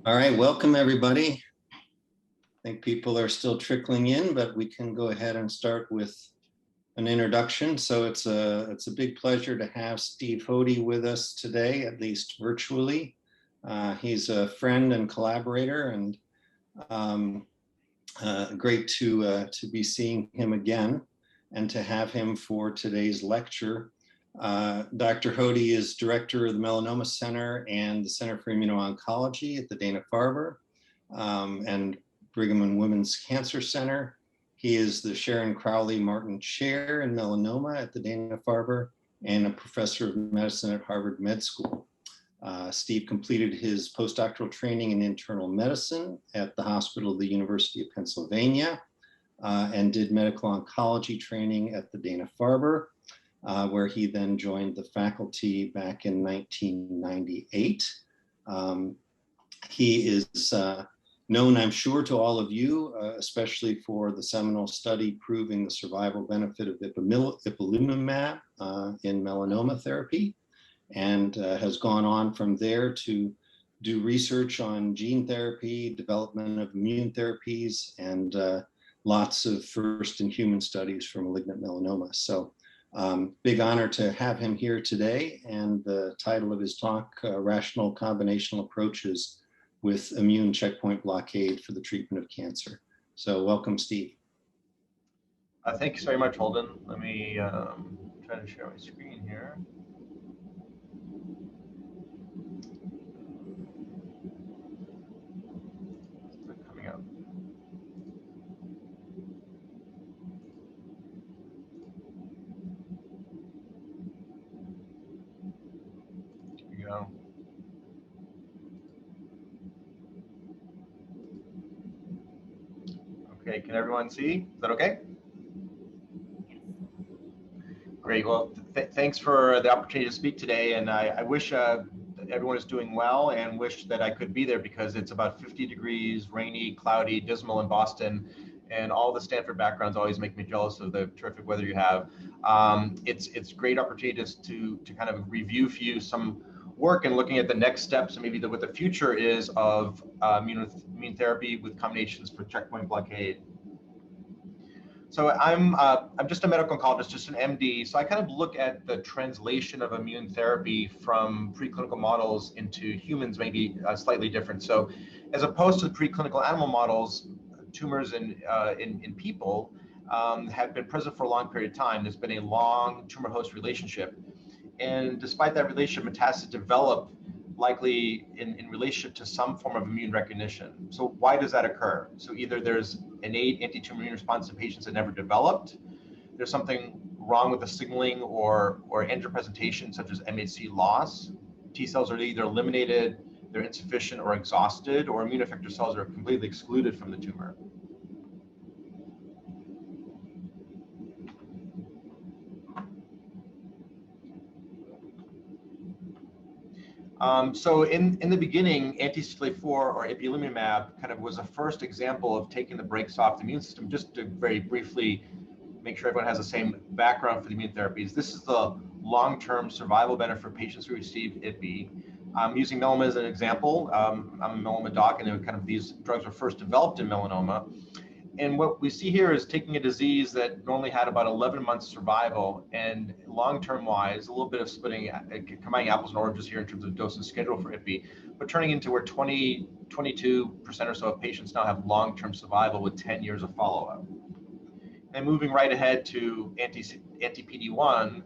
All right, welcome everybody. I think people are still trickling in, but we can go ahead and start with an introduction. So it's a big pleasure to have Steve Hodi with us today, at least virtually. He's a friend and collaborator, and great to be seeing him again and to have him for today's lecture. Dr. Hodi is director of the Melanoma Center and the Center for Immuno-Oncology at the Dana-Farber and Brigham and Women's Cancer Center. He is the Sharon Crowley Martin Chair in Melanoma at the Dana-Farber and a professor of medicine at Harvard Med School. Steve completed his postdoctoral training in internal medicine at the Hospital of the University of Pennsylvania and did medical oncology training at the Dana-Farber, where he then joined the faculty back in 1998. He is known, I'm sure, to all of you, especially for the seminal study proving the survival benefit of ipilimumab in melanoma therapy, and has gone on from there to do research on gene therapy, development of immune therapies, and lots of first-in-human studies for malignant melanoma. So big honor to have him here today, and the title of his talk, Rational Combinational Approaches with Immune Checkpoint Blockade for the Treatment of Cancer. So welcome, Steve. Thank you very much, Holden. Let me try to share my screen here. It's not coming up. Here we go. Okay, can everyone see? Is that okay? Great. Well, thanks for the opportunity to speak today, and I wish everyone is doing well, and wish that I could be there because it's about 50 degrees, rainy, cloudy, dismal in Boston, and all the Stanford backgrounds always make me jealous of the terrific weather you have. It's great opportunity to kind of review for you some work and looking at the next steps and maybe what the future is of immune therapy with combinations for checkpoint blockade. So I'm just a medical oncologist, just an MD. So I kind of look at the translation of immune therapy from preclinical models into humans, maybe slightly different. So as opposed to the preclinical animal models, tumors in people have been present for a long period of time. There's been a long tumor-host relationship. And despite that relationship, metastases develop likely in relationship to some form of immune recognition. So why does that occur? So either there's innate anti-tumor immune response in patients that never developed, there's something wrong with the signaling or antigen presentation, such as MHC loss. T cells are either eliminated, they're insufficient or exhausted, or immune effector cells are completely excluded from the tumor. So in the beginning, anti-CTLA-4 or ipilimumab kind of was a first example of taking the brakes off the immune system. Just to very briefly make sure everyone has the same background for the immune therapies. This is the long-term survival benefit for patients who receive IPI. I'm using melanoma as an example. I'm a melanoma doc, and kind of these drugs were first developed in melanoma. And what we see here is taking a disease that normally had about 11 months survival, and long-term wise, a little bit of splitting, combining apples and oranges here in terms of dose and schedule for IPI, but turning into where 22% or so of patients now have long-term survival with 10 years of follow-up. And moving right ahead to anti-PD-1,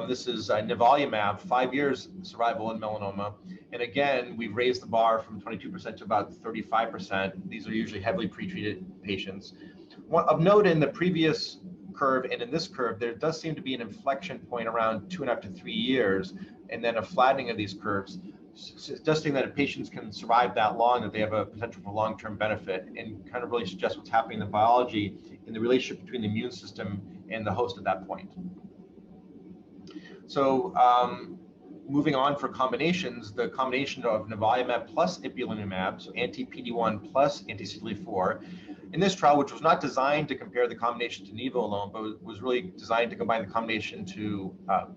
this is nivolumab, 5 years survival in melanoma. And again, we've raised the bar from 22% to about 35%. These are usually heavily pretreated patients. Of note, in the previous curve and in this curve, there does seem to be an inflection point around 2.5 to 3 years, and then a flattening of these curves, suggesting that if patients can survive that long, that they have a potential for long-term benefit, and kind of really suggests what's happening in the biology in the relationship between the immune system and the host at that point. So moving on for combinations, the combination of nivolumab plus ipilimumab, so anti-PD-1 plus anti-CTLA-4, in this trial, which was not designed to compare the combination to nivo alone, but was really designed to combine the combination to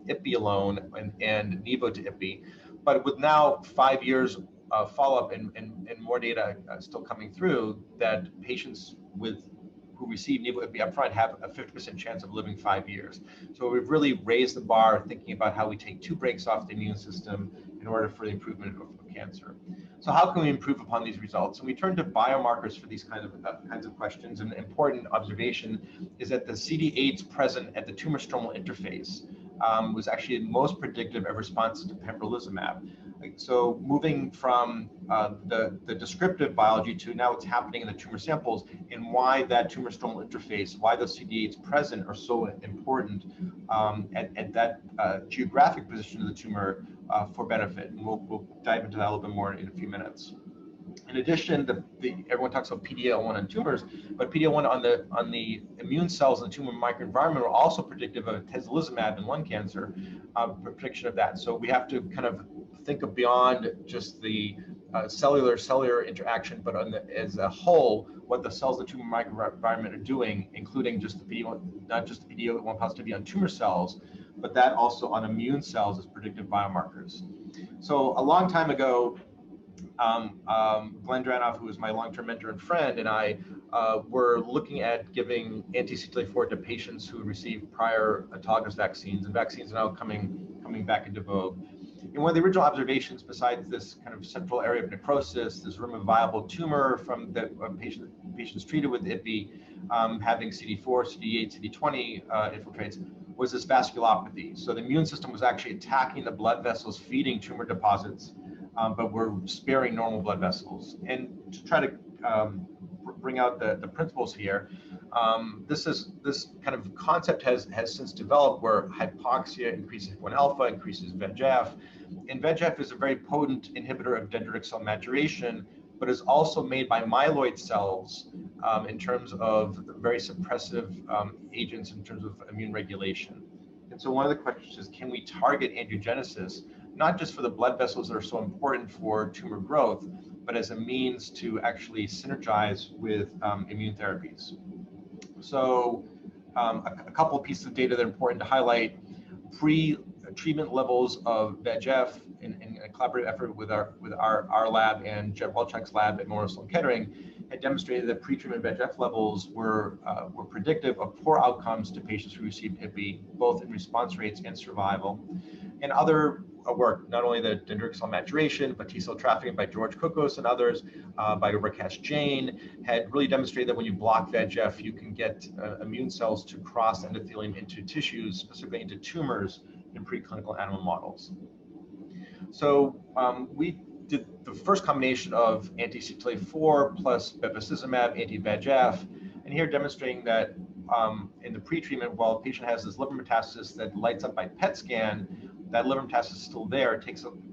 ipi alone and nivo to ipi. But with now 5 years follow-up and more data still coming through, that patients who receive nivo-ipi upfront have a 50% chance of living 5 years. So we've really raised the bar, thinking about how we take 2 brakes off the immune system in order for the improvement of cancer. So how can we improve upon these results? And we turn to biomarkers for these kinds of questions. And an important observation is that the CD8s present at the tumor stromal interface was actually most predictive of response to pembrolizumab. So moving from the descriptive biology to now what's happening in the tumor samples, and why that tumor stromal interface, why those CD8s present are so important at that geographic position of the tumor for benefit. And we'll dive into that a little bit more in a few minutes. In addition, everyone talks about PD-L1 on tumors, but PD-L1 on the immune cells in the tumor microenvironment are also predictive of atezolizumab in lung cancer, prediction of that. So we have to kind of think of beyond just the cellular interaction, but as a whole, what the cells in the tumor microenvironment are doing, including just the PD-1, not just the PD-L1 positivity on tumor cells, but that also on immune cells as predictive biomarkers. So a long time ago, Glenn Dranoff, who was my long-term mentor and friend, and I were looking at giving anti-CTLA-4 to patients who received prior autologous vaccines, and vaccines are now coming back into vogue. And one of the original observations, besides this kind of central area of necrosis, this room of viable tumor from the patients treated with IPI having CD4, CD8, CD20 infiltrates, was this vasculopathy. So the immune system was actually attacking the blood vessels feeding tumor deposits, but we're sparing normal blood vessels. And to try to bring out the principles here, this kind of concept has since developed, where hypoxia increases HIF-1 alpha, increases VEGF, and VEGF is a very potent inhibitor of dendritic cell maturation, but is also made by myeloid cells in terms of very suppressive agents in terms of immune regulation. And so one of the questions is, can we target angiogenesis, not just for the blood vessels that are so important for tumor growth, but as a means to actually synergize with immune therapies? So a couple of pieces of data that are important to highlight. Pre-treatment levels of VEGF in a collaborative effort with our lab and Jeff Welchuk's lab at Memorial Sloan Kettering had demonstrated that pre-treatment VEGF levels were predictive of poor outcomes to patients who received IPI, both in response rates and survival. And other work, not only the dendritic cell maturation, but T cell trafficking by George Kokos and others, by Rakesh Jain, had really demonstrated that when you block VEGF, you can get immune cells to cross endothelium into tissues, specifically into tumors in preclinical animal models. So we did the first combination of anti-CTLA-4 plus bevacizumab, anti-VEGF, and here demonstrating that in the pre-treatment, while a patient has this liver metastasis that lights up by PET scan, that liver metastasis is still there,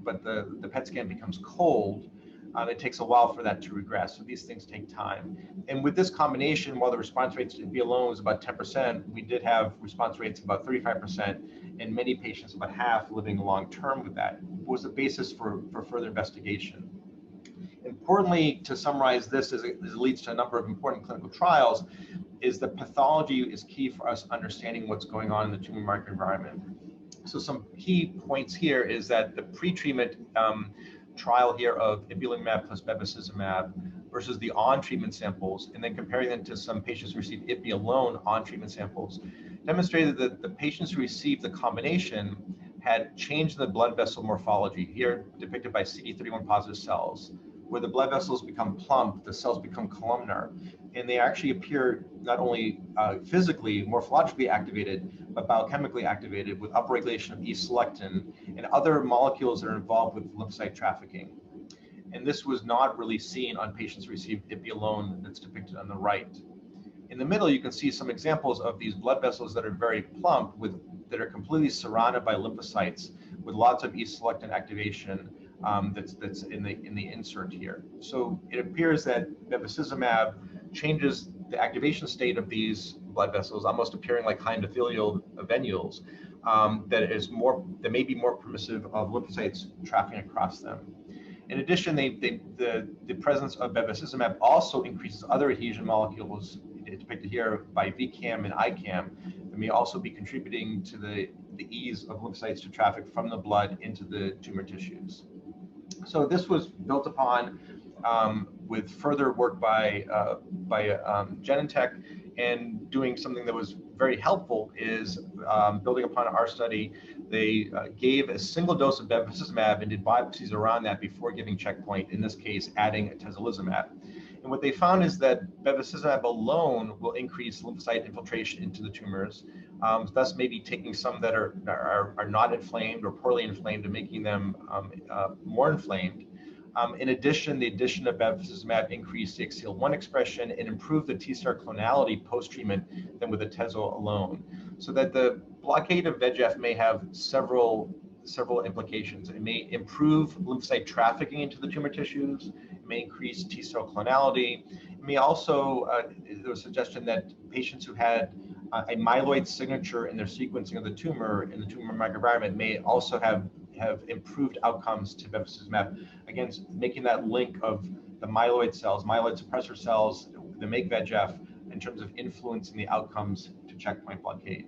but the PET scan becomes cold. It takes a while for that to regress, so these things take time. And with this combination, while the response rates to IPI alone was about 10%, we did have response rates of about 35%, and many patients, about half, living long-term with that. What was the basis for further investigation? Importantly, to summarize this, as it leads to a number of important clinical trials, is the pathology is key for us understanding what's going on in the tumor microenvironment. So some key points here is that the pre-treatment trial here of ipilimumab plus bevacizumab versus the on-treatment samples, and then comparing them to some patients who received IPI alone on-treatment samples, demonstrated that the patients who received the combination had changed the blood vessel morphology, here depicted by CD31 positive cells, where the blood vessels become plump, the cells become columnar, and they actually appear not only physically, morphologically activated, but biochemically activated with upregulation of E-selectin and other molecules that are involved with lymphocyte trafficking. And this was not really seen on patients who received IPI alone, that's depicted on the right. In the middle, you can see some examples of these blood vessels that are very plump, that are completely surrounded by lymphocytes with lots of E-selectin activation that's in the insert here. So it appears that bevacizumab changes the activation state of these blood vessels, almost appearing like high endothelial venules that may be more permissive of lymphocytes trafficking across them. In addition, the presence of bevacizumab also increases other adhesion molecules depicted here by VCAM and ICAM that may also be contributing to the ease of lymphocytes to traffic from the blood into the tumor tissues. So this was built upon with further work by Genentech, and doing something that was very helpful is building upon our study. They gave a single dose of bevacizumab and did biopsies around that before giving checkpoint, in this case adding atezolizumab. And what they found is that bevacizumab alone will increase lymphocyte infiltration into the tumors, thus maybe taking some that are not inflamed or poorly inflamed and making them more inflamed. In addition, the addition of bevacizumab increased the CXCL1 expression and improved the T-cell clonality post-treatment than with atezo alone. So that the blockade of VEGF may have several implications. It may improve lymphocyte trafficking into the tumor tissues. It may increase T-cell clonality. It may also, there was a suggestion that patients who had a myeloid signature in their sequencing of the tumor in the tumor microenvironment may also have improved outcomes to bevacizumab, again, making that link of the myeloid cells, myeloid suppressor cells that make VEGF, in terms of influencing the outcomes to checkpoint blockade.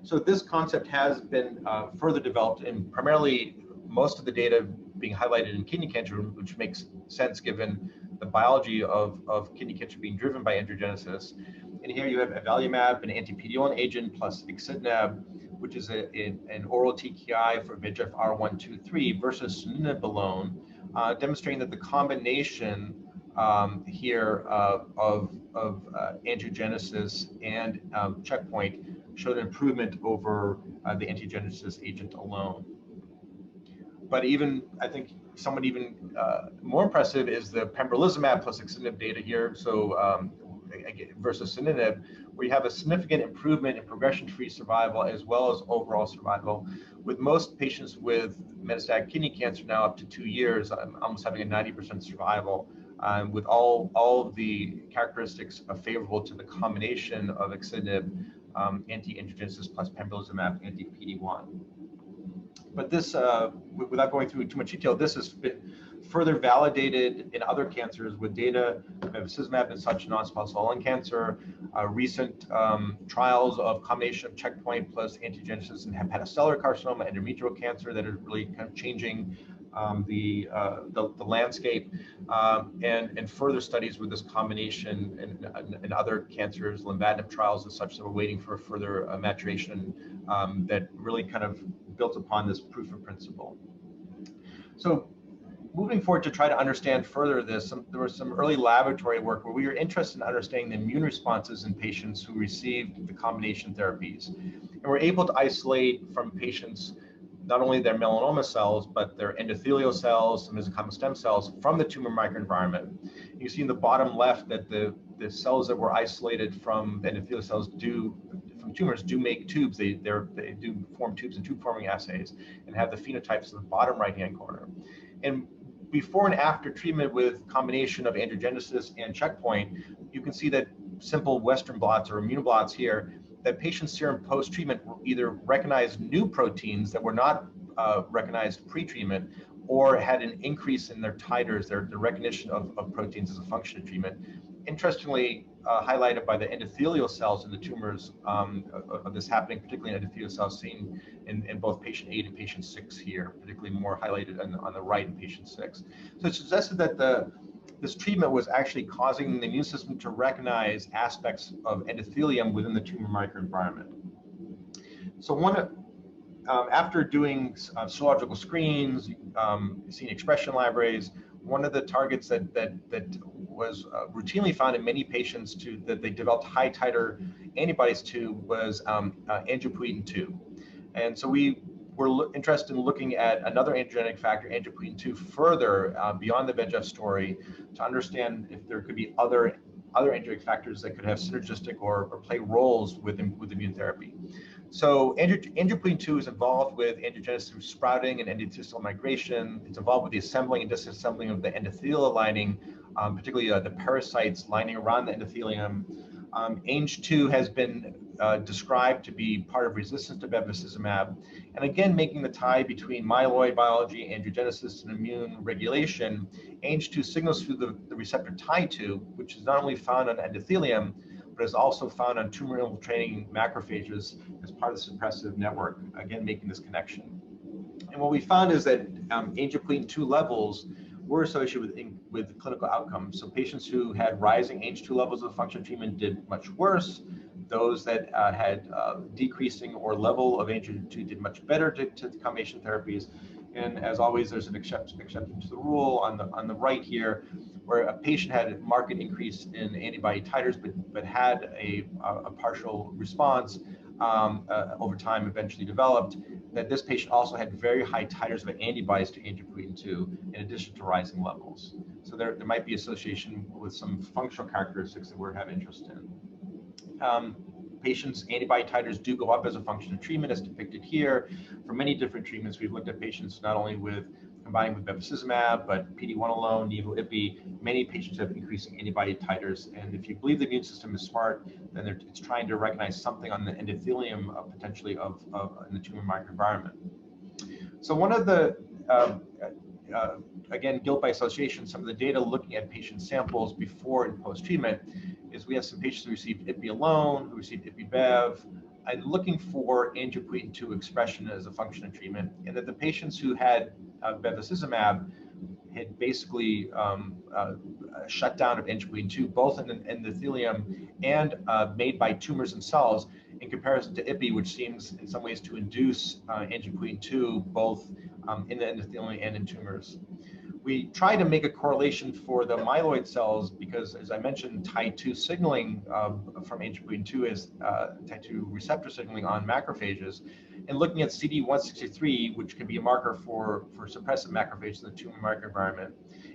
So this concept has been further developed, and primarily most of the data being highlighted in kidney cancer, which makes sense given the biology of kidney cancer being driven by angiogenesis. And here you have avelumab, an anti-PD-1 agent, plus axitinib, which is an oral TKI for VEGF-R123 versus sunitinib alone, demonstrating that the combination here of angiogenesis and checkpoint showed an improvement over the angiogenesis agent alone. But even, I think, somewhat even more impressive is the pembrolizumab plus axitinib data here. So versus sunitinib, where you have a significant improvement in progression-free survival as well as overall survival, with most patients with metastatic kidney cancer now up to 2 years, almost having a 90% survival, with all of the characteristics favorable to the combination of axitinib, anti-angiogenesis plus pembrolizumab, anti-PD-1. But this, without going through too much detail, this has been further validated in other cancers with data of bevacizumab in such non-small cell lung cancer, recent trials of combination of checkpoint plus angiogenesis in hepatocellular carcinoma, endometrial cancer, that are really kind of changing the landscape, and further studies with this combination in other cancers, lenvatinib trials and such, that we're waiting for further maturation that really kind of built upon this proof of principle. So moving forward to try to understand further this, there was some early laboratory work where we were interested in understanding the immune responses in patients who received the combination therapies. And we're able to isolate from patients not only their melanoma cells, but their endothelial cells, some mesenchymal stem cells from the tumor microenvironment. You see in the bottom left that the cells that were isolated from the endothelial cells from tumors do make tubes. They do form tubes in tube-forming assays and have the phenotypes in the bottom right-hand corner. And before and after treatment with combination of angiogenesis and checkpoint, you can see that simple Western blots or immunoblots here, that patients' serum post-treatment will either recognize new proteins that were not recognized pre-treatment, or had an increase in their titers, their recognition of proteins as a function of treatment. Interestingly, highlighted by the endothelial cells in the tumors of this happening, particularly in endothelial cells seen in both patient 8 and patient 6 here, particularly more highlighted on the right in patient 6. So it suggested that this treatment was actually causing the immune system to recognize aspects of endothelium within the tumor microenvironment. So after doing serological screens, seeing expression libraries, one of the targets that was routinely found in many patients that they developed high titer antibodies to was angiopoietin-2. And so we were interested in looking at another angiogenic factor, angiopoietin-2, further beyond the VEGF story, to understand if there could be other angiogenic factors that could have synergistic or play roles with immune therapy. So angiopoietin-2 is involved with angiogenesis through sprouting and endothelial migration. It's involved with the assembling and disassembling of the endothelial lining, particularly the parasites lining around the endothelium. Ang2 has been described to be part of resistance to bevacizumab, and again, making the tie between myeloid biology, angiogenesis, and immune regulation. Ang2 signals through the receptor Tie2, which is not only found on endothelium, but is also found on tumor-infiltrating macrophages as part of the suppressive network, again, making this connection. And what we found is that angiopoietin-2 levels were associated with clinical outcomes. So patients who had rising Ang2 levels of function treatment did much worse. Those that had decreasing or level of Ang2 did much better to the combination therapies. And as always, there's an exception to the rule on the right here, where a patient had a marked increase in antibody titers, but had a partial response over time eventually developed, that this patient also had very high titers of antibodies to angiopoietin-2 in addition to rising levels. So there might be association with some functional characteristics that we have interest in. Patients' antibody titers do go up as a function of treatment, as depicted here. For many different treatments, we've looked at patients not only with combining with bevacizumab, but PD-1 alone, Nivo, Ipi. Many patients have increasing antibody titers, and if you believe the immune system is smart, then it's trying to recognize something on the endothelium potentially in the tumor microenvironment. So one of the again, guilt by association, some of the data looking at patient samples before and post-treatment is we have some patients who received Ipi alone, who received Ipi-Bev, and looking for angiopoietin-2 expression as a function of treatment, and that the patients who had bevacizumab had basically shut down of angiopoietin-2, both in the endothelium and made by tumors themselves, in comparison to Ipi, which seems in some ways to induce angiopoietin-2 both in the endothelium and in tumors. We try to make a correlation for the myeloid cells because, as I mentioned, Tie2 signaling from angiopoietin-2 is Tie2 receptor signaling on macrophages, and looking at CD163, which can be a marker for suppressive macrophages in the tumor microenvironment,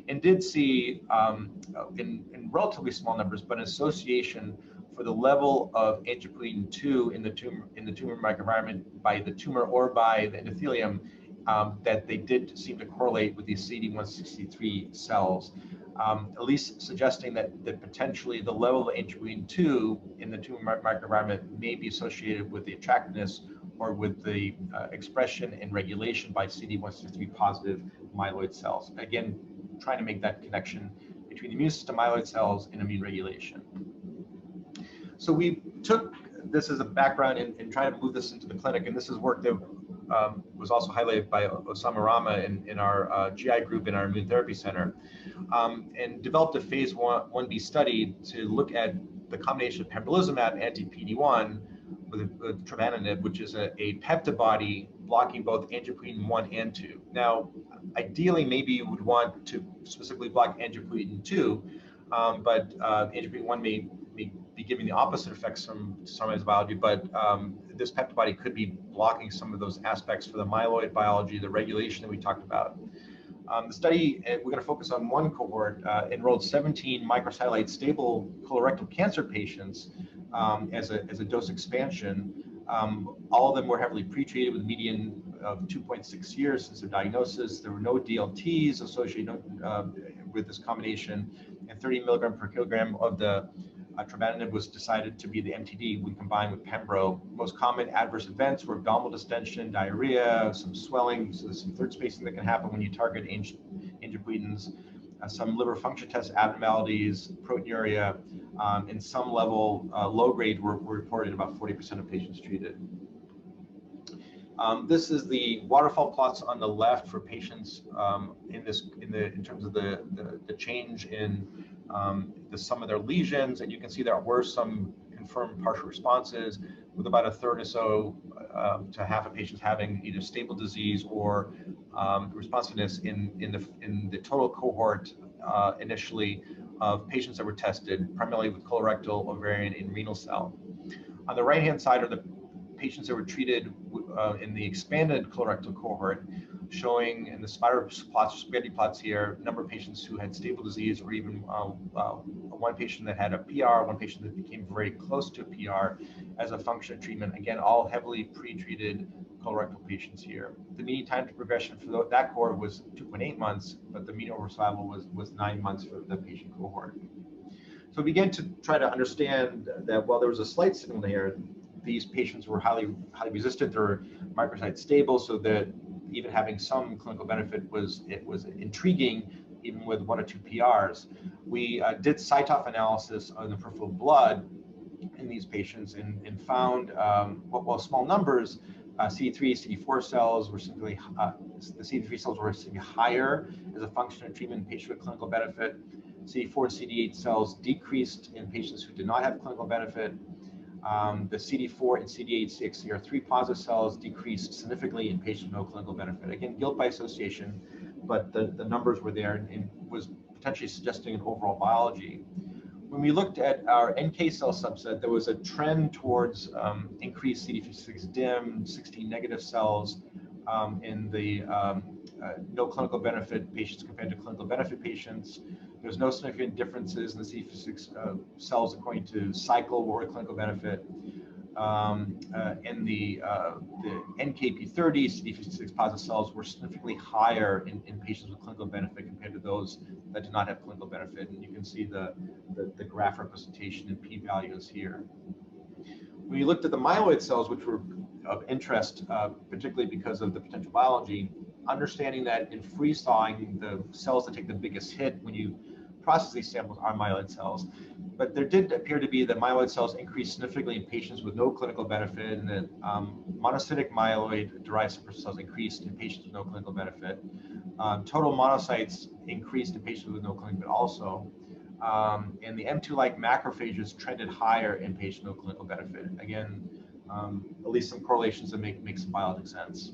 and did see in relatively small numbers, but an association for the level of angiopoietin-2 in the tumor microenvironment by the tumor or by the endothelium, that they did seem to correlate with these CD163 cells, at least suggesting that potentially the level of angiopoietin-2 in the tumor microenvironment may be associated with the attractiveness or with the expression and regulation by CD163 positive myeloid cells. Again, trying to make that connection between the immune system myeloid cells and immune regulation. So we took this as a background in trying to move this into the clinic, and this is work that was also highlighted by Osama Rama in our GI group in our immunotherapy center, and developed a phase 1b study to look at the combination of pembrolizumab anti-PD-1 with tremelimumab, which is a peptibody blocking both angiopoietin-1 and 2. Now, ideally, maybe you would want to specifically block angiopoietin-2, but angiopoietin-1 may be giving the opposite effects from some biology, but this peptibody could be blocking some of those aspects for the myeloid biology, the regulation that we talked about. The study, we're going to focus on one cohort, enrolled 17 microsatellite stable colorectal cancer patients as a dose expansion. All of them were heavily pretreated with a median of 2.6 years since their diagnosis. There were no DLTs associated with this combination, and 30 milligram per kilogram of the tremelimumab was decided to be the MTD when combined with pembro. Most common adverse events were abdominal distension, diarrhea, some swelling, so there's some third spacing that can happen when you target angiopoietins, some liver function test abnormalities, proteinuria, and some level low grade were reported in about 40% of patients treated. This is the waterfall plots on the left for patients in terms of the change in the sum of their lesions, and you can see there were some confirmed partial responses, with about a third or so to half of patients having either stable disease or responsiveness in the total cohort initially of patients that were tested, primarily with colorectal, ovarian, and renal cell. On the right-hand side are the patients that were treated in the expanded colorectal cohort, showing in the spider plots, spaghetti plots here, number of patients who had stable disease, or even one patient that had a PR, one patient that became very close to a PR as a function of treatment. Again, all heavily pre-treated colorectal patients here. The mean time to progression for that cohort was 2.8 months, but the mean overall survival was 9 months for the patient cohort. So we began to try to understand that while there was a slight signal there, these patients were highly resistant or microsite stable, so that even having some clinical benefit was intriguing, even with 1 or 2 PRs. We did cytoph analysis on the peripheral blood in these patients and found, well, small numbers, CD3, CD4 cells were simply, the CD3 cells were simply higher as a function of treatment in patients with clinical benefit. CD4 and CD8 cells decreased in patients who did not have clinical benefit. The CD4 and CD8 CXCR3 positive cells decreased significantly in patients with no clinical benefit. Again, guilt by association, but the numbers were there and was potentially suggesting an overall biology. When we looked at our NK cell subset, there was a trend towards increased CD56 dim, 16 negative cells in the no clinical benefit patients compared to clinical benefit patients. There's no significant differences in the CD56 cells according to cycle or clinical benefit. In the NKp30 CD56 positive cells were significantly higher in patients with clinical benefit compared to those that did not have clinical benefit. And you can see the graph representation and p-values here. When you looked at the myeloid cells, which were of interest, particularly because of the potential biology, understanding that in freeze thawing, the cells that take the biggest hit when you process these samples are myeloid cells. But there did appear to be that myeloid cells increased significantly in patients with no clinical benefit, and that monocytic myeloid-derived suppressor cells increased in patients with no clinical benefit. Total monocytes increased in patients with no clinical benefit also. And the M2-like macrophages trended higher in patients with no clinical benefit. Again, at least some correlations that make some biologic sense.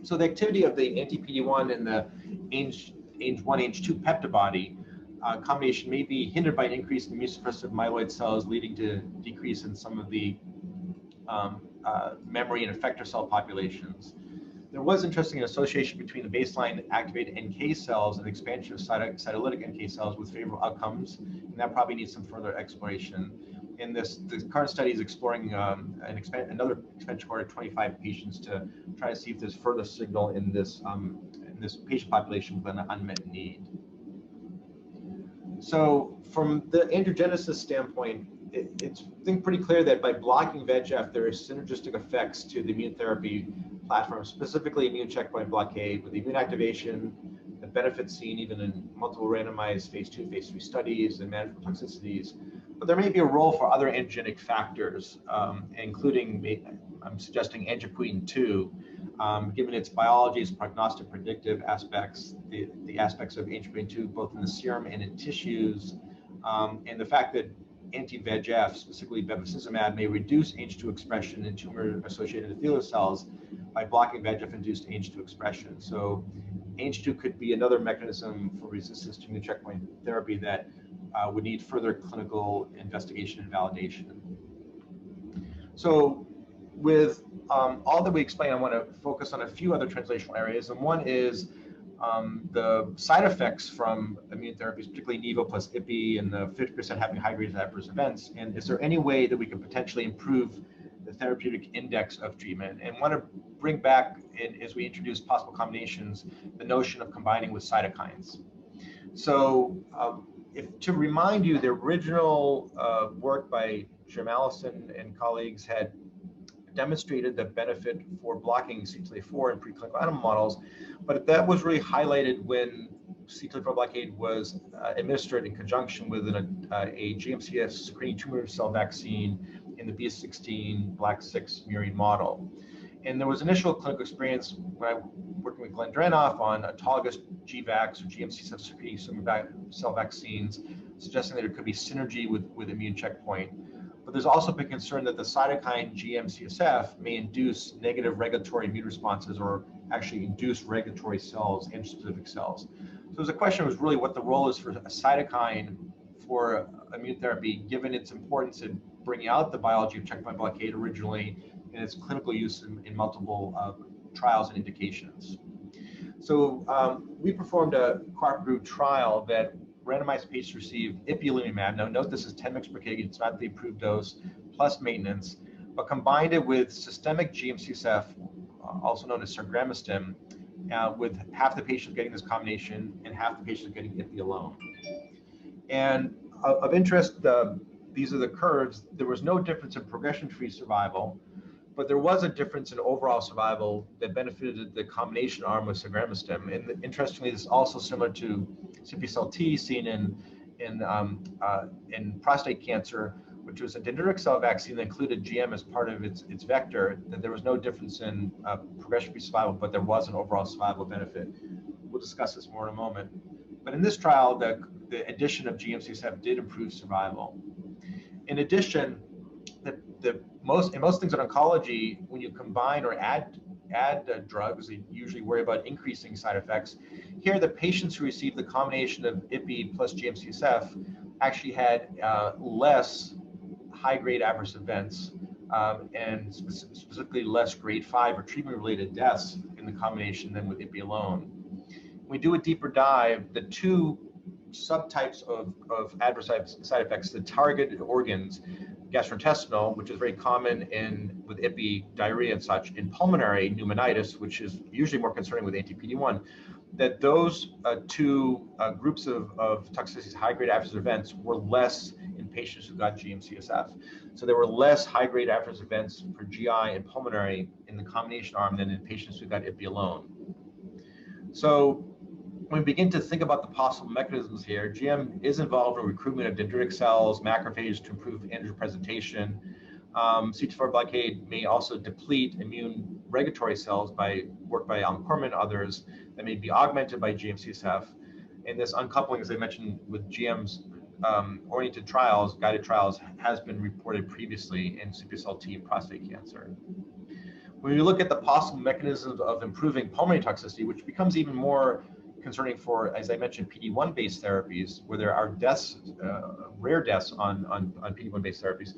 So the activity of the anti-PD-1 and the Ang1, Ang2 peptibody combination may be hindered by an increase in immunosuppressive myeloid cells, leading to decrease in some of the memory and effector cell populations. There was interesting association between the baseline activated NK cells and expansion of cytolytic NK cells with favorable outcomes, and that probably needs some further exploration. And the current study is exploring another expansion cohort of 25 patients to try to see if there's further signal in this patient population with an unmet need. So from the angiogenesis standpoint, it's I think pretty clear that by blocking VEGF, there is synergistic effects to the immunotherapy platform, specifically immune checkpoint blockade, with the immune activation, the benefits seen even in multiple randomized phase 2, phase 3 studies and management toxicities. But there may be a role for other angiogenic factors, including, I'm suggesting angiopoietin-2, given its biology, its prognostic predictive aspects, the aspects of angiopoietin-2 both in the serum and in tissues, and the fact that anti-VEGF, specifically bevacizumab, may reduce Ang2 expression in tumor-associated endothelial cells by blocking VEGF-induced Ang2 expression. So Ang2 could be another mechanism for resistance to immune checkpoint therapy that would need further clinical investigation and validation. So with all that we explained, I want to focus on a few other translational areas. And one is the side effects from immune therapies, particularly Nivo plus Ipi, and the 50% having high grades of adverse events. And is there any way that we can potentially improve the therapeutic index of treatment? And want to bring back, as we introduce possible combinations, the notion of combining with cytokines. So to remind you, the original work by Jim Allison and colleagues had demonstrated the benefit for blocking CTLA-4 in preclinical animal models, but that was really highlighted when CTLA-4 blockade was administered in conjunction with a GM-CSF secreting tumor cell vaccine in the B16 Black 6 murine model. And there was initial clinical experience when I was working with Glenn Dranoff on autologous GVACs or GM-CSF secreting cell vaccines, suggesting that there could be synergy with immune checkpoint. But there's also been concern that the cytokine GM-CSF may induce negative regulatory immune responses or actually induce regulatory cells, antigen-specific cells. So the question was really what the role is for a cytokine for immune therapy, given its importance in bringing out the biology of checkpoint blockade originally and its clinical use in multiple trials and indications. So we performed a cooperative group trial that randomized patients received ipilimumab. Now note this is 10 mg per kg, it's not the approved dose, plus maintenance, but combined it with systemic GM-CSF, also known as sargramostim, with half the patients getting this combination and half the patients getting ipi alone. And of interest, these are the curves. There was no difference in progression-free survival, but there was a difference in overall survival that benefited the combination arm with sargramostim. And interestingly, this is also similar to CPSL-T seen in prostate cancer, which was a dendritic cell vaccine that included GM as part of its vector, that there was no difference in progression-free survival, but there was an overall survival benefit. We'll discuss this more in a moment. But in this trial, the addition of GM-CSF did improve survival. In addition, in most things in oncology, when you combine or add drugs, you usually worry about increasing side effects. Here, the patients who received the combination of IPI plus GM-CSF actually had less high-grade adverse events and specifically less grade 5 or treatment-related deaths in the combination than with IPI alone. When we do a deeper dive, the two subtypes of adverse side effects, the target organs, gastrointestinal, which is very common with IPI, diarrhea and such, in pulmonary pneumonitis, which is usually more concerning with anti-PD-1, that those two groups of toxicities, high-grade adverse events, were less in patients who got GM-CSF. So there were less high-grade adverse events for GI and pulmonary in the combination arm than in patients who got IPI alone. So when we begin to think about the possible mechanisms here, GM is involved in recruitment of dendritic cells, macrophages to improve antigen presentation. CT4 blockade may also deplete immune regulatory cells by work by Alan Corman and others that may be augmented by GM-CSF. And this uncoupling, as I mentioned, with GM's oriented trials, guided trials, has been reported previously in CPSLT and prostate cancer. When we look at the possible mechanisms of improving pulmonary toxicity, which becomes even more concerning for, as I mentioned, PD-1 based therapies, where there are deaths, rare deaths on PD-1 based therapies.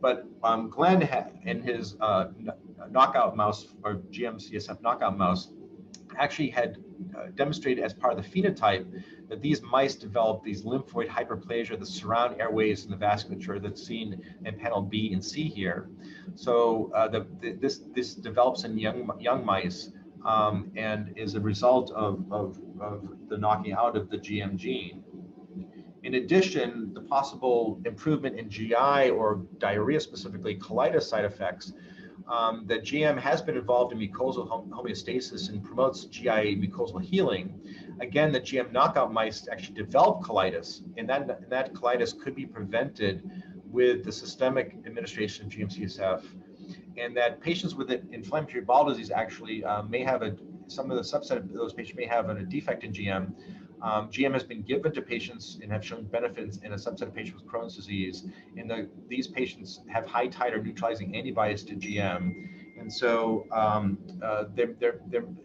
But Glenn in his knockout mouse, or GM-CSF knockout mouse, actually had demonstrated as part of the phenotype that these mice develop these lymphoid hyperplasia that surround airways in the vasculature that's seen in panel B and C here. So this develops in young mice and is a result of the knocking out of the GM gene. In addition, the possible improvement in GI or diarrhea, specifically colitis side effects, that GM has been involved in mucosal homeostasis and promotes GI mucosal healing. Again, the GM knockout mice actually develop colitis, and that colitis could be prevented with the systemic administration of GM-CSF, and that patients with inflammatory bowel disease actually may have some of the subset of those patients may have a defect in GM. GM has been given to patients and have shown benefits in a subset of patients with Crohn's disease. And these patients have high titer neutralizing antibodies to GM. And so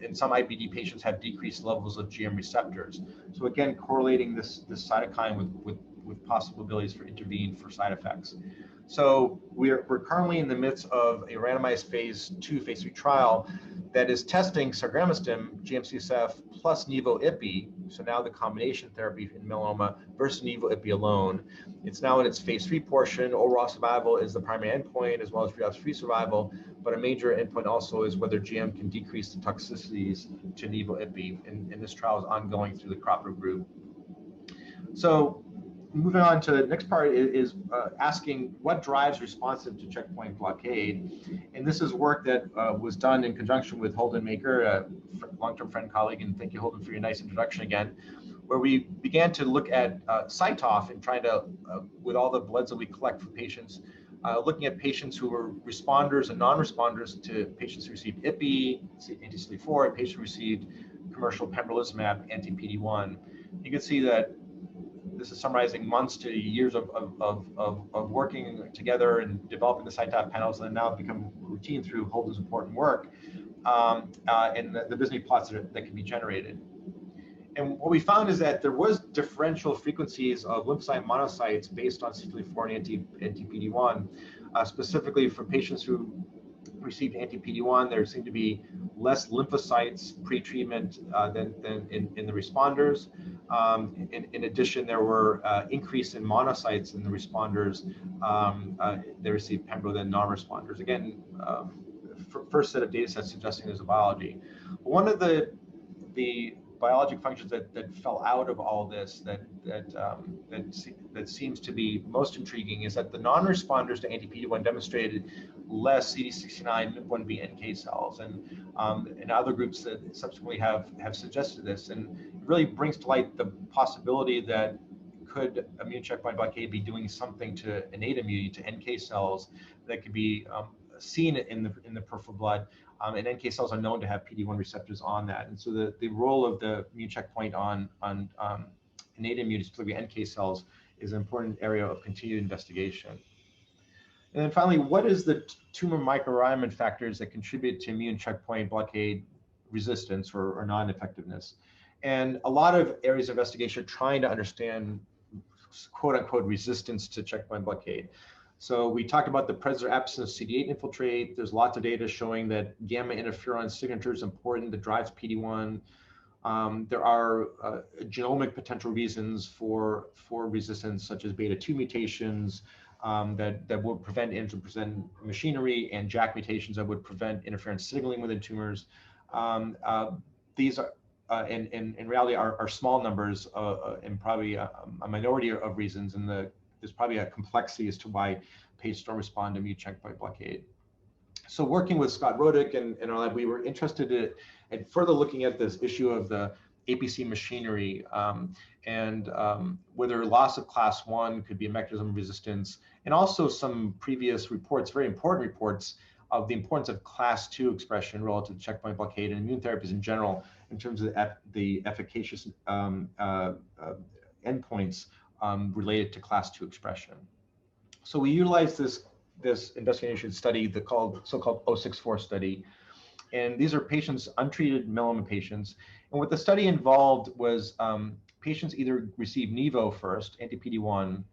in some IBD patients have decreased levels of GM receptors. So again, correlating this cytokine with possible abilities for intervene for side effects. So we're currently in the midst of a randomized phase 2, phase 3 trial that is testing sargramostim, GM-CSF plus nivo-IPI. So now the combination therapy in melanoma versus nivo-IPI alone. It's now in its phase 3 portion. Overall survival is the primary endpoint, as well as relapse-free survival. But a major endpoint also is whether GM can decrease the toxicities to nivo-IPI. And this trial is ongoing through the Cropper group. So moving on to the next part is asking what drives responsive to checkpoint blockade. And this is work that was done in conjunction with Holden Maker, a long-term friend, colleague, and thank you, Holden, for your nice introduction again, where we began to look at Cytoff and trying to, with all the bloods that we collect from patients, looking at patients who were responders and non-responders to patients who received IPI, anti-CD4, and patients who received commercial pembrolizumab, anti-PD-1. You can see that this is summarizing months to years of working together and developing the Cytoff panels that have now become routine through Holden's important work and the Bisney plots that can be generated. And what we found is that there was differential frequencies of lymphocyte monocytes based on CD4 and anti-PD-1, specifically for patients who received anti-PD-1, there seemed to be less lymphocytes pre-treatment than in the responders. In addition, there were increase in monocytes in the responders. They received pembro than non-responders. Again, first set of data sets suggesting there's a biology. One of the biologic functions that fell out of all this that seems to be most intriguing is that the non-responders to anti-PD-1 demonstrated less CD69 MIP-1B NK cells, and other groups that subsequently have suggested this, and it really brings to light the possibility that could immune checkpoint blockade be doing something to innate immunity, to NK cells that could be seen in the peripheral blood, and NK cells are known to have PD-1 receptors on that. And so the role of the immune checkpoint on innate immunity, particularly NK cells, is an important area of continued investigation. And then finally, what is the tumor microenvironment factors that contribute to immune checkpoint blockade resistance or non-effectiveness? And a lot of areas of investigation are trying to understand quote unquote resistance to checkpoint blockade. So we talked about the presence or absence of CD8 infiltrate. There's lots of data showing that gamma interferon signature is important that drives PD-1. There are genomic potential reasons for resistance, such as beta-2 mutations that would prevent antigen machinery, and JAK mutations that would prevent interference signaling within tumors. These are, in reality, are small numbers and probably a minority of reasons, and there's probably a complexity as to why patients don't respond to immune checkpoint blockade. So working with Scott Rodick and all that, we were interested in further looking at this issue of the APC machinery and whether loss of class 1 could be a mechanism of resistance, and also some previous reports, very important reports, of the importance of class 2 expression relative to checkpoint blockade and immune therapies in general in terms of the efficacious endpoints related to class 2 expression. So we utilized this investigation study, the so-called 064 study. And these are patients, untreated melanoma patients. And what the study involved was patients either received Nivo first, anti-PD-1,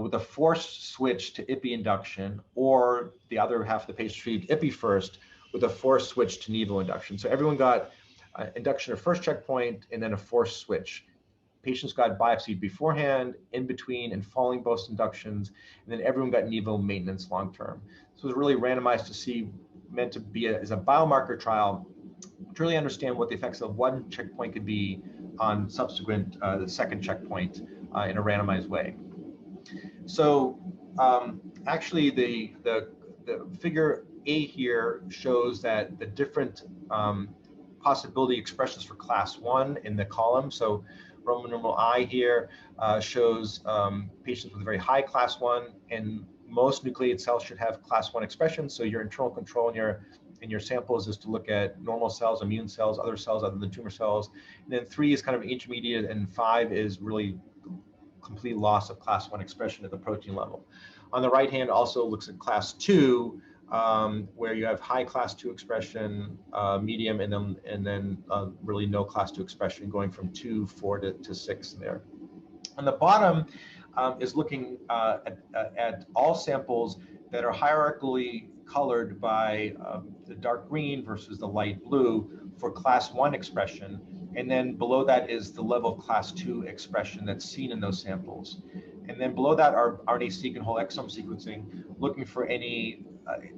with a forced switch to IPI induction, or the other half of the patients received IPI first with a forced switch to Nivo induction. So everyone got induction of first checkpoint and then a forced switch. Patients got biopsied beforehand, in between, and following both inductions, and then everyone got Nivo maintenance long-term. So it was really randomized to see, meant to be as a biomarker trial, to really understand what the effects of one checkpoint could be on subsequent, the second checkpoint in a randomized way. So actually the figure A here shows that the different possibility expressions for class 1 in the column. So Roman numeral I here shows patients with very high class 1, and most nucleated cells should have class 1 expression. So your internal control in your samples is to look at normal cells, immune cells, other cells other than tumor cells. And then 3 is kind of intermediate, and 5 is really complete loss of class 1 expression at the protein level. On the right hand also looks at class 2, where you have high class 2 expression, medium, and then really no class 2 expression, going from 2, 4 to 6 there. On the bottom is looking at all samples that are hierarchically colored by the dark green versus the light blue for class 1 expression. And then below that is the level of class 2 expression that's seen in those samples. And then below that are RNA-seq and whole exome sequencing, looking for any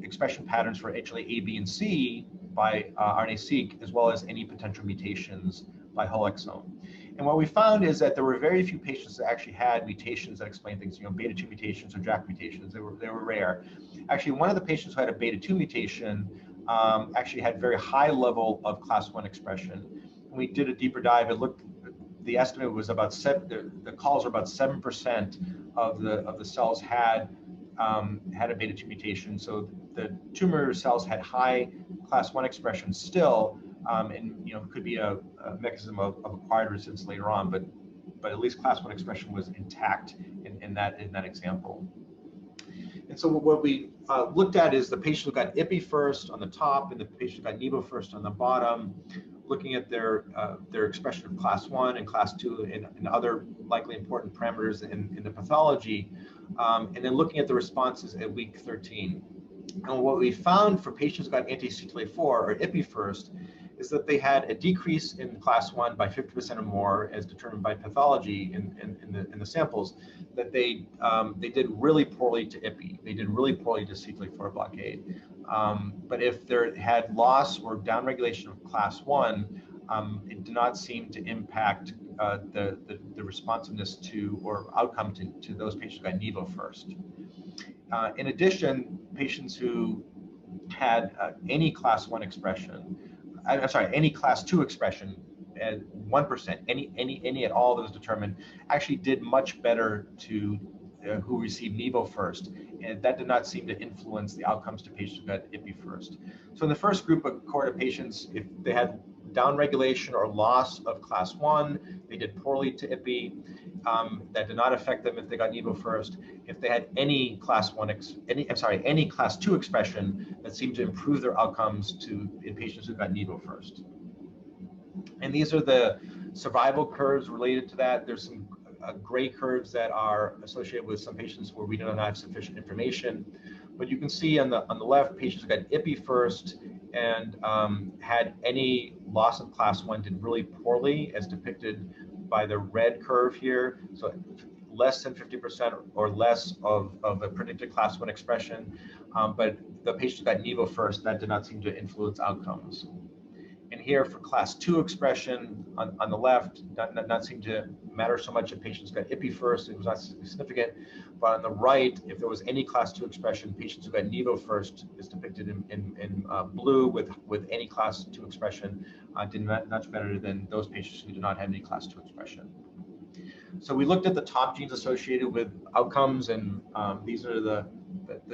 expression patterns for HLA A, B, and C by RNA-seq, as well as any potential mutations by whole exome. And what we found is that there were very few patients that actually had mutations that explain things, beta-2 mutations or JAK mutations. They were rare. Actually, one of the patients who had a beta-2 mutation actually had very high level of class 1 expression. When we did a deeper dive, it looked, the estimate was about the calls were about 7% of the cells had a beta-2 mutation. So the tumor cells had high class 1 expression still, and could be a mechanism of acquired resistance later on, but at least class 1 expression was intact in that example. And so what we looked at is the patient who got IPI first on the top and the patient who got Nivo first on the bottom, looking at their expression of class 1 and class 2 and other likely important parameters in the pathology, and then looking at the responses at week 13. And what we found for patients who got anti-CTLA-4 or IPI first is that they had a decrease in class 1 by 50% or more, as determined by pathology in the samples, that they did really poorly to IPI. They did really poorly to CTLA-4 blockade. But if there had loss or downregulation of class 1, it did not seem to impact the responsiveness to or outcome to those patients who got Nivo first. In addition, patients who had any class 1 expression, I'm sorry, any class 2 expression, at 1%, any at all that was determined, actually did much better to who received Nivo first, and that did not seem to influence the outcomes to patients who got IPI first. So in the first group of cohort of patients, if they had downregulation or loss of class 1, they did poorly to IPI. That did not affect them if they got Nivo first. If they had any class 2 expression, that seemed to improve their outcomes in patients who got Nivo first. And these are the survival curves related to that. There's some gray curves that are associated with some patients where we do not have sufficient information. But you can see on the left, patients who got IPI first and had any loss of class 1 did really poorly, as depicted by the red curve here. So less than 50% or less of a predicted class 1 expression. But the patients who got Nivo first, that did not seem to influence outcomes. And here for class 2 expression on the left, not seem to matter so much if patients got IPI first, it was not significant. But on the right, if there was any class 2 expression, patients who got Nivo first is depicted in blue with any class 2 expression, did much better than those patients who did not have any class 2 expression. So we looked at the top genes associated with outcomes, and these are the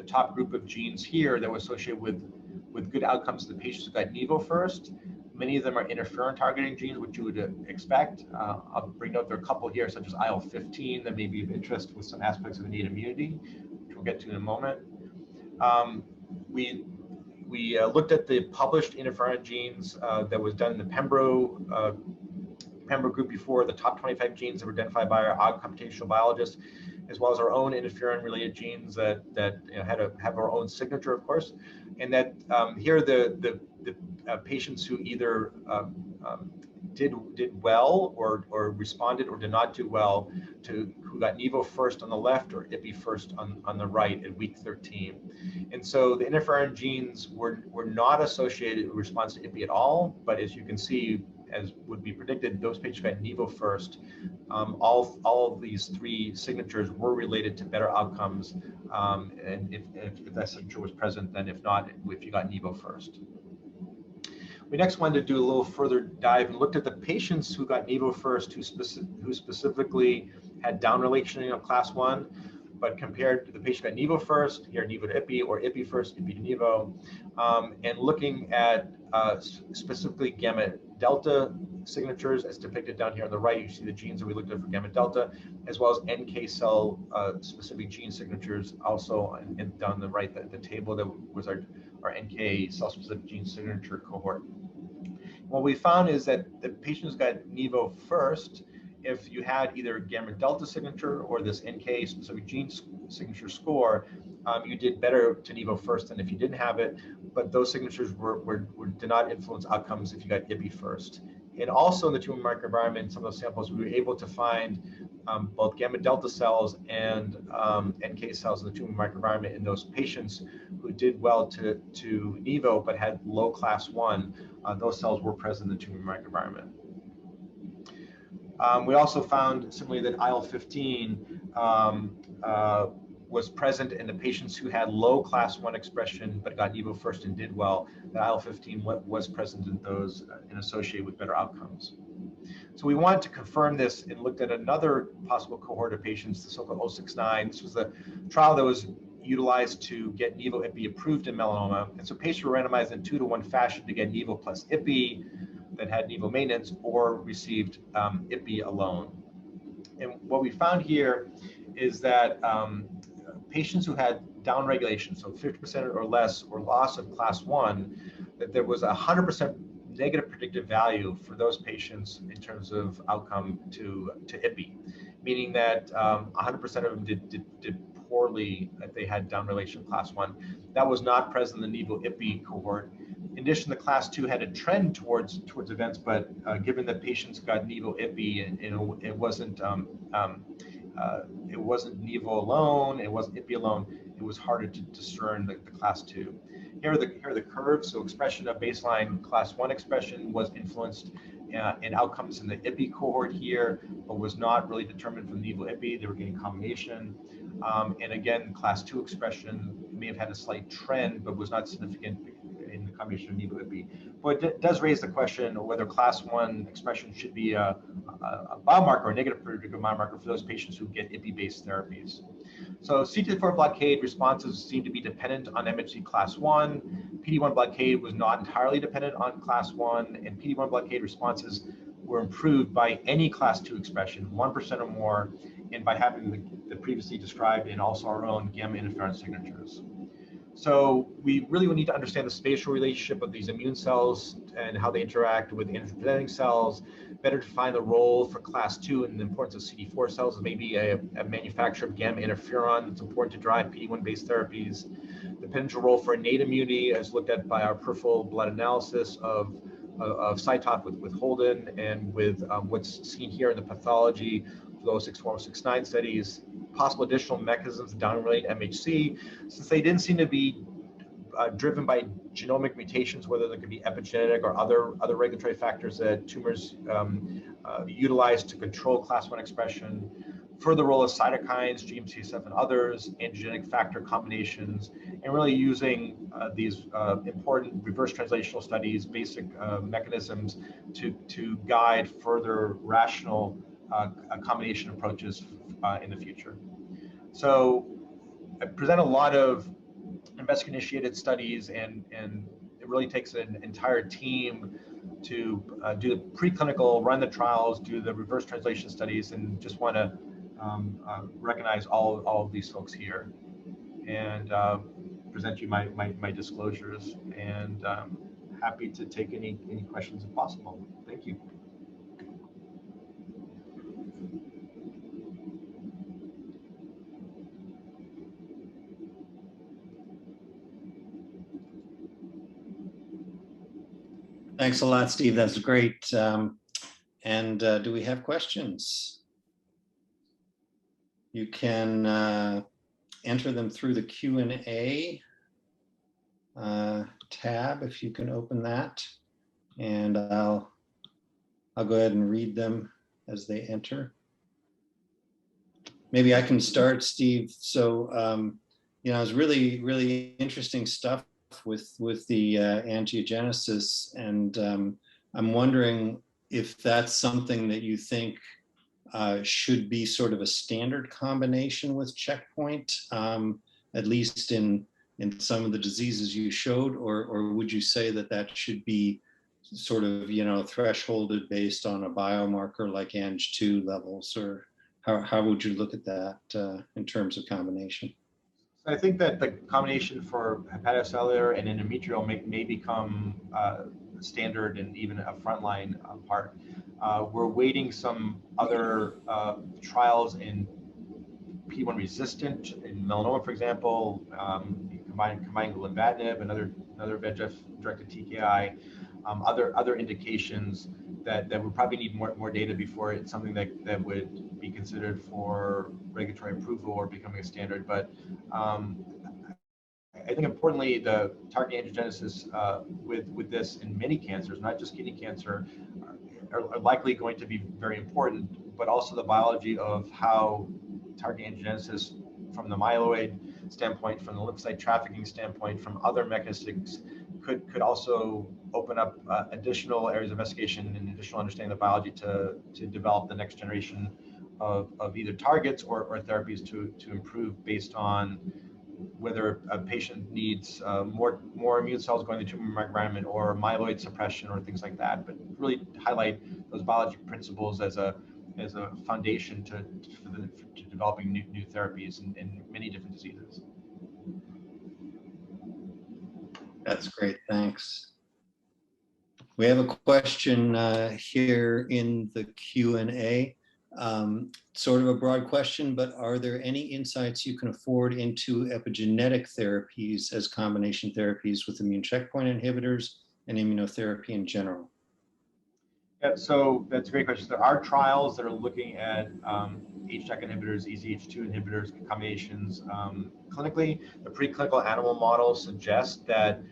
top group of genes here that were associated with good outcomes to the patients who got Nivo first. Many of them are interferon targeting genes, which you would expect. I'll bring note there are a couple here, such as IL-15, that may be of interest with some aspects of innate immunity, which we'll get to in a moment. We looked at the published interferon genes that was done in the Pembro group before, the top 25 genes that were identified by our computational biologists, as well as our own interferon-related genes that have our own signature, of course, and that here are the patients who either did well or responded or did not do well to who got Nivo first on the left or IPI first on the right at week 13. And so the interferon genes were not associated with response to IPI at all, but as you can see, as would be predicted, those patients got Nivo first. All of these three signatures were related to better outcomes, and if that signature was present, then if not, if you got Nivo first. We next wanted to do a little further dive and looked at the patients who got Nivo first, who specifically had downregulation of class 1, but compared to the patient got Nivo first, here Nivo to IPI, or IPI first, IPI to Nivo, and looking at specifically gamma delta signatures as depicted down here on the right. You see the genes that we looked at for gamma delta, as well as NK cell specific gene signatures also, and down the right, the table that was our NK cell specific gene signature cohort. What we found is that the patients got Nivo first if you had either gamma delta signature or this NK specific gene signature score. You did better to Nivo first than if you didn't have it, but those signatures did not influence outcomes if you got IPI first. And also in the tumor microenvironment, some of those samples, we were able to find both gamma delta cells and NK cells in the tumor microenvironment in those patients who did well to Nivo but had low class 1. Those cells were present in the tumor microenvironment. We also found similarly that IL-15 was present in the patients who had low class 1 expression but got Nivo first and did well. The IL-15 was present in those and associated with better outcomes. So we wanted to confirm this and looked at another possible cohort of patients, the so-called 069. This was the trial that was utilized to get Nivo IPI approved in melanoma. And so patients were randomized in 2-to-1 fashion to get Nivo plus IPI that had Nivo maintenance or received IPI alone. And what we found here is that patients who had downregulation, so 50% or less, or loss of class 1, that there was 100% negative predictive value for those patients in terms of outcome to IPI, meaning that 100% of them did poorly if they had downregulation class 1. That was not present in the Nivo IPI cohort. In addition, the class 2 had a trend towards events, but given that patients got Nivo IPI, and it wasn't Nivo alone, it wasn't IPI alone, it was harder to discern the class 2. Here are the curves. So expression of baseline class 1 expression was influenced in outcomes in the IPI cohort here, but was not really determined from Nivo IPI. They were getting combination. And again, class 2 expression may have had a slight trend, but was not significant in the combination need would be. But it does raise the question of whether class 1 expression should be a biomarker or negative predictive biomarker for those patients who get IPI-based therapies. So CTLA-4 blockade responses seem to be dependent on MHC class 1. PD-1 blockade was not entirely dependent on class 1, and PD-1 blockade responses were improved by any class 2 expression, 1% or more, and by having the previously described and also our own gamma interferon signatures. So we really would need to understand the spatial relationship of these immune cells and how they interact with antigen-presenting cells, better define the role for class 2 and the importance of CD4 cells, maybe a manufacturer of gamma interferon that's important to drive PD-1-based therapies, the potential role for innate immunity as looked at by our peripheral blood analysis of Cytok with Holden and with what's seen here in the pathology for those 064-069 studies, possible additional mechanisms to downregulate MHC, since they didn't seem to be driven by genomic mutations, whether there could be epigenetic or other regulatory factors that tumors utilize to control class 1 expression. Further role of cytokines, GM-CSF and others, angiogenic factor combinations, and really using these important reverse translational studies, basic mechanisms to guide further rational combination approaches in the future. So I present a lot of investigator-initiated studies, and it really takes an entire team to do the preclinical, run the trials, do the reverse translation studies, and just want to recognize all of these folks here and present you my disclosures, and happy to take any questions if possible. Thank you. Thanks a lot, Steve. That's great. And do we have questions? You can enter them through the Q&A tab, if you can open that, and I'll go ahead and read them as they enter. Maybe I can start, Steve. So, you know, it's really interesting stuff with the angiogenesis, and I'm wondering if that's something that you think should be sort of a standard combination with checkpoint, at least in some of the diseases you showed, or would you say that that should be sort of, you know, thresholded based on a biomarker like Ang2 levels, or how would you look at that in terms of combination? I think that the combination for hepatocellular and endometrial may become standard and even a frontline part. We're waiting some other trials in PD-1 resistant, in melanoma, for example, combining with lenvatinib, another VEGF-directed TKI, other indications that would probably need more data before it's something that would be considered for regulatory approval or becoming a standard. But I think importantly, the target angiogenesis with this in many cancers, not just kidney cancer, are likely going to be very important, but also the biology of how target angiogenesis from the myeloid standpoint, from the lymphocyte trafficking standpoint, from other mechanisms could also open up additional areas of investigation and additional understanding of the biology to develop the next generation of either targets or therapies to improve based on whether a patient needs more immune cells going to the tumor microenvironment or myeloid suppression or things like that, but really highlight those biology principles as a foundation to developing new therapies in many different diseases. That's great, thanks. We have a question here in the Q&A. Sort of a broad question, but are there any insights you can afford into epigenetic therapies as combination therapies with immune checkpoint inhibitors and immunotherapy in general? Yeah, so that's a great question. There are trials that are looking at HDAC inhibitors, EZH2 inhibitors, combinations. Clinically, the preclinical animal models suggest that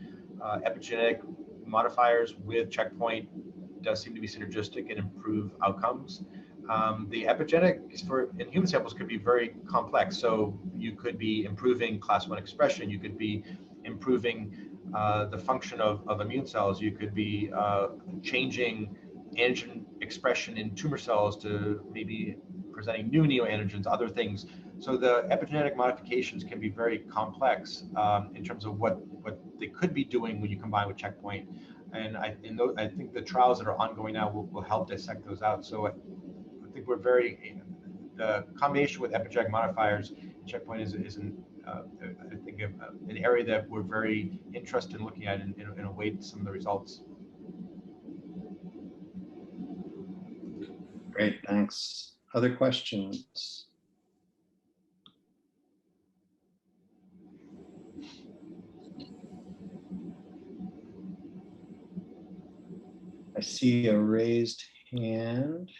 epigenetic modifiers with checkpoint does seem to be synergistic and improve outcomes. The epigenetics in human samples could be very complex. So you could be improving class 1 expression, you could be improving the function of immune cells. You could be changing antigen expression in tumor cells to maybe presenting new neoantigens, other things. So the epigenetic modifications can be very complex in terms of what they could be doing when you combine with checkpoint. And I think the trials that are ongoing now will help dissect those out. So I think the combination with epigenetic modifiers, checkpoint is I think an area that we're very interested in looking at and await some of the results. Great, thanks. Other questions? I see a raised hand.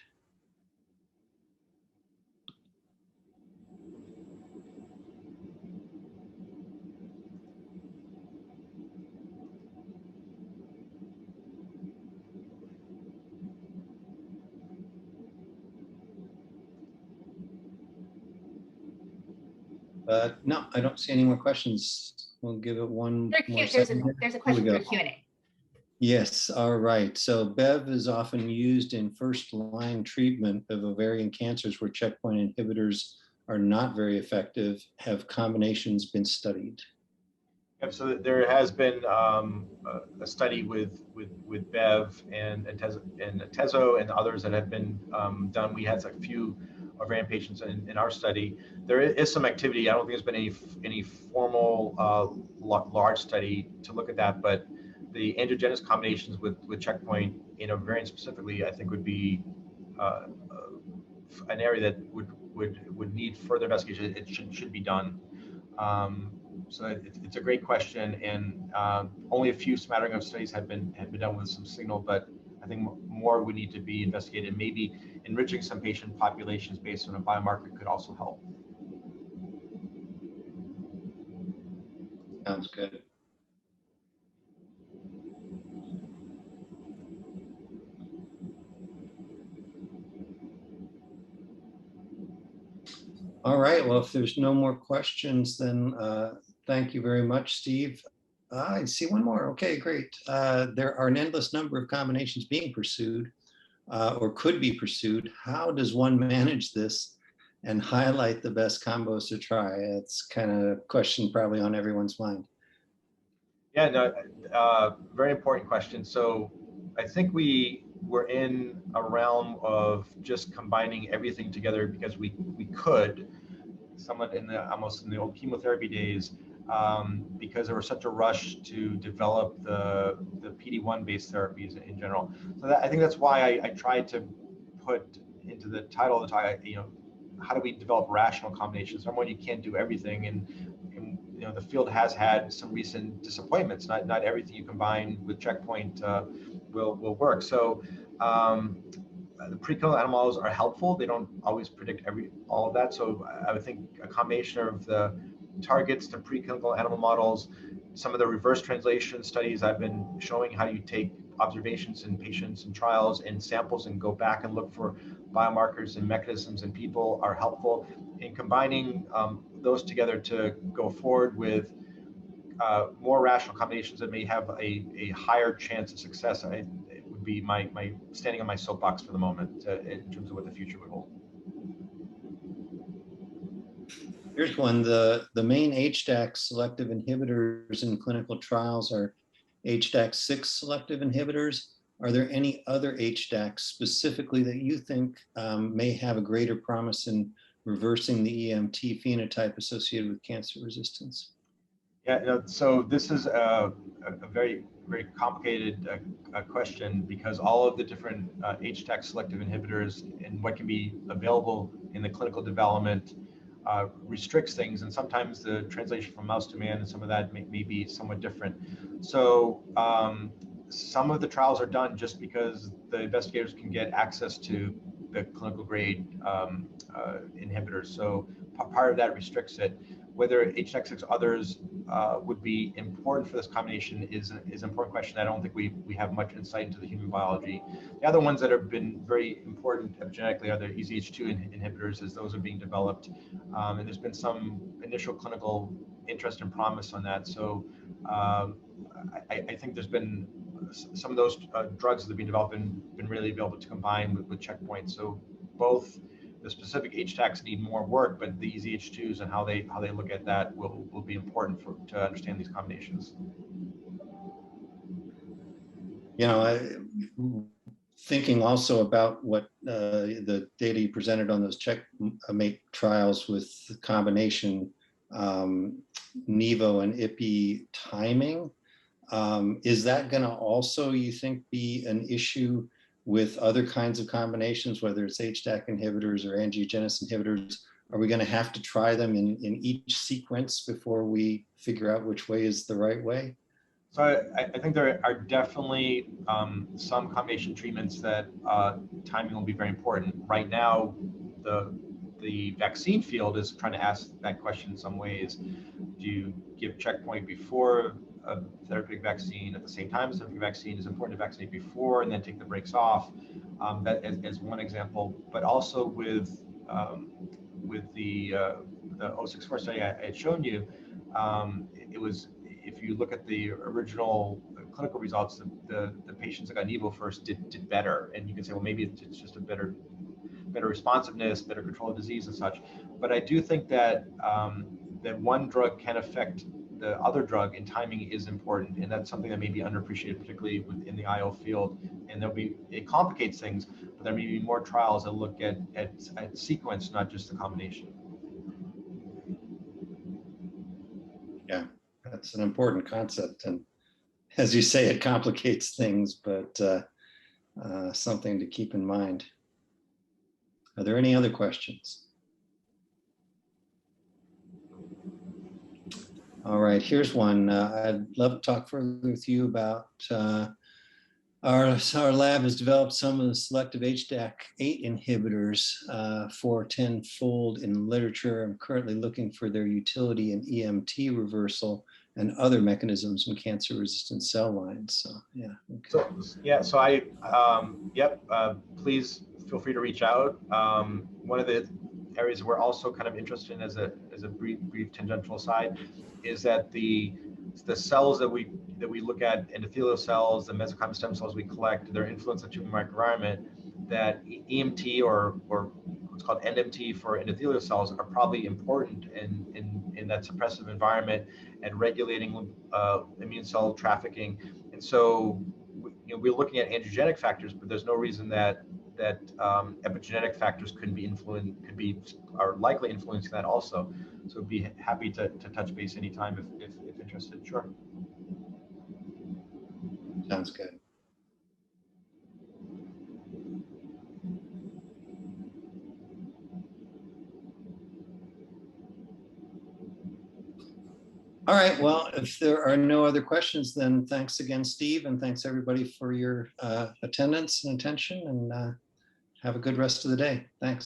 No, I don't see any more questions. We'll give it one more second. There's a question for Q&A. Yes, all right. So Bev is often used in first-line treatment of ovarian cancers where checkpoint inhibitors are not very effective. Have combinations been studied? Yep, so there has been a study with Bev and Atezo and others that have been done. We had a few ovarian patients in our study. There is some activity. I don't think there's been any formal large study to look at that, but the angiogenesis combinations with checkpoint in ovarian specifically, I think would be an area that would need further investigation. It should be done. So it's a great question, and only a few smattering of studies have been done with some signal, but I think more would need to be investigated. Maybe enriching some patient populations based on a biomarker could also help. Sounds good. All right, well, if there's no more questions, then thank you very much, Steve. I see one more. Okay, great. There are an endless number of combinations being pursued or could be pursued. How does one manage this and highlight the best combos to try? It's kind of a question probably on everyone's mind. Yeah, no, very important question. So I think we're in a realm of just combining everything together because we could, somewhat almost in the old chemotherapy days, because there was such a rush to develop the PD-1 based therapies in general. So I think that's why I tried to put into the title of the talk, how do we develop rational combinations? Number one, you can't do everything, and the field has had some recent disappointments. Not everything you combine with checkpoint will work. So the preclinical animal models are helpful. They don't always predict all of that. So I would think a combination of the targets, the preclinical animal models, some of the reverse translation studies I've been showing how you take observations in patients and trials and samples and go back and look for biomarkers and mechanisms in people are helpful. In combining those together to go forward with more rational combinations that may have a higher chance of success, it would be my standing on my soapbox for the moment in terms of what the future would hold. Here's one. The main HDAC selective inhibitors in clinical trials are HDAC6 selective inhibitors. Are there any other HDACs specifically that you think may have a greater promise in reversing the EMT phenotype associated with cancer resistance? Yeah, so this is a very, very complicated question because all of the different HDAC selective inhibitors and what can be available in the clinical development restricts things, and sometimes the translation from mouse to man and some of that may be somewhat different. So some of the trials are done just because the investigators can get access to the clinical grade inhibitors. So part of that restricts it. Whether HDAC6 others would be important for this combination is an important question. I don't think we have much insight into the human biology. The other ones that have been very important epigenetically are the EZH2 inhibitors, as those are being developed. And there's been some initial clinical interest and promise on that. So I think there's been some of those drugs that have been developed and been really able to combine with checkpoints. So both the specific HDACs need more work, but the EZH2s and how they look at that will be important to understand these combinations. You know, thinking also about what the data you presented on those checkmate trials with the combination Nivo and Ipi timing, is that going to also, you think, be an issue with other kinds of combinations, whether it's HDAC inhibitors or angiogenesis inhibitors? Are we going to have to try them in each sequence before we figure out which way is the right way? So I think there are definitely some combination treatments that timing will be very important. Right now, the vaccine field is trying to ask that question in some ways. Do you give checkpoint before a therapeutic vaccine at the same time as a therapeutic vaccine? Is important to vaccinate before and then take the breaks off? That as one example, but also with the 064 study I had shown you, it was, if you look at the original clinical results, the patients that got Nivo first did better, and you can say, well, maybe it's just a better responsiveness, better control of disease and such. But I do think that that one drug can affect the other drug, and timing is important, and that's something that may be underappreciated, particularly in the IO field. And it complicates things, but there may be more trials that look at sequence, not just the combination. Yeah, that's an important concept, and as you say, it complicates things, but something to keep in mind. Are there any other questions? All right, here's one. I'd love to talk further with you about our lab has developed some of the selective HDAC8 inhibitors for tenfold in literature. I'm currently looking for their utility in EMT reversal and other mechanisms in cancer-resistant cell lines. So yeah. Okay. Please feel free to reach out. One of the areas we're also kind of interested in as a brief tangential aside is that the cells that we look at, endothelial cells, the mesenchymal stem cells we collect, their influence on tumor microenvironment, that EMT or what's called NMT for endothelial cells are probably important in that suppressive environment and regulating immune cell trafficking. And so we're looking at angiogenic factors, but there's no reason that epigenetic factors are likely influencing that also. So be happy to touch base anytime if interested. Sure. Sounds good. All right, well, if there are no other questions, then thanks again, Steve, and thanks everybody for your attendance and attention, and have a good rest of the day. Thanks.